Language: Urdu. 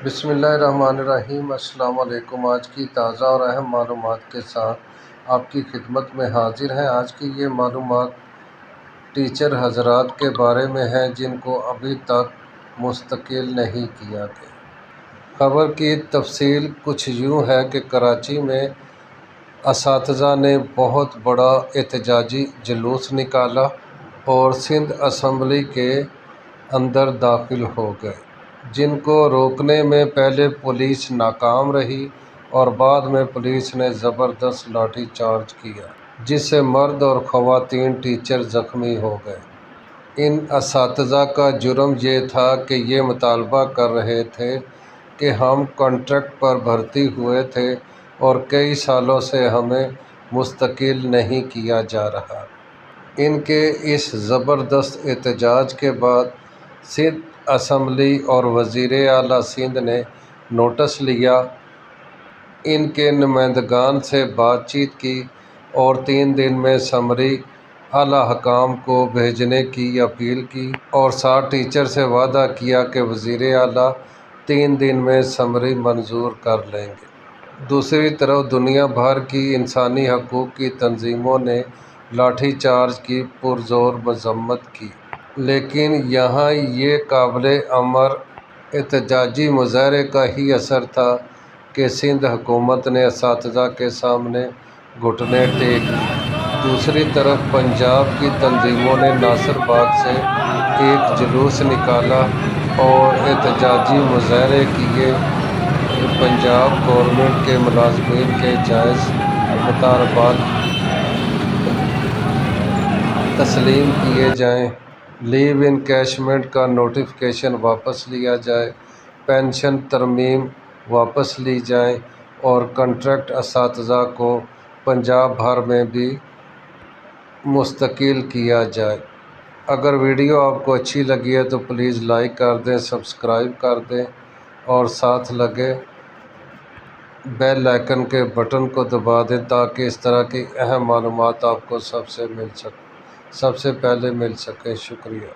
بسم اللہ الرحمن الرحیم۔ السلام علیکم۔ آج کی تازہ اور اہم معلومات کے ساتھ آپ کی خدمت میں حاضر ہیں۔ آج کی یہ معلومات ٹیچر حضرات کے بارے میں ہیں جن کو ابھی تک مستقل نہیں کیا گیا۔ خبر کی تفصیل کچھ یوں ہے کہ کراچی میں اساتذہ نے بہت بڑا احتجاجی جلوس نکالا اور سندھ اسمبلی کے اندر داخل ہو گئے، جن کو روکنے میں پہلے پولیس ناکام رہی اور بعد میں پولیس نے زبردست لاٹھی چارج کیا، جس سے مرد اور خواتین ٹیچر زخمی ہو گئے۔ ان اساتذہ کا جرم یہ تھا کہ یہ مطالبہ کر رہے تھے کہ ہم کنٹریکٹ پر بھرتی ہوئے تھے اور کئی سالوں سے ہمیں مستقل نہیں کیا جا رہا۔ ان کے اس زبردست احتجاج کے بعد سندھ اسمبلی اور وزیر اعلیٰ سندھ نے نوٹس لیا، ان کے نمائندگان سے بات چیت کی اور 3 دن میں سمری اعلیٰ حکام کو بھیجنے کی اپیل کی اور 60 ٹیچر سے وعدہ کیا کہ وزیر اعلیٰ 3 دن میں سمری منظور کر لیں گے۔ دوسری طرف دنیا بھر کی انسانی حقوق کی تنظیموں نے لاٹھی چارج کی پرزور مذمت کی، لیکن یہاں یہ قابل امر احتجاجی مظاہرے کا ہی اثر تھا کہ سندھ حکومت نے اساتذہ کے سامنے گھٹنے ٹیک لیے۔ دوسری طرف پنجاب کی تنظیموں نے ناصر باغ سے ایک جلوس نکالا اور احتجاجی مظاہرے کیے کہ پنجاب گورنمنٹ کے ملازمین کے جائز مطالبات تسلیم کیے جائیں، لیو انکیشمنٹ کا نوٹیفکیشن واپس لیا جائے، پنشن ترمیم واپس لی جائے اور کنٹریکٹ اساتذہ کو پنجاب بھر میں بھی مستقل کیا جائے۔ اگر ویڈیو آپ کو اچھی لگی ہے تو پلیز لائک کر دیں، سبسکرائب کر دیں اور ساتھ لگے بیل آئیکن کے بٹن کو دبا دیں تاکہ اس طرح کی اہم معلومات آپ کو سب سے پہلے مل سکیں۔ شکریہ۔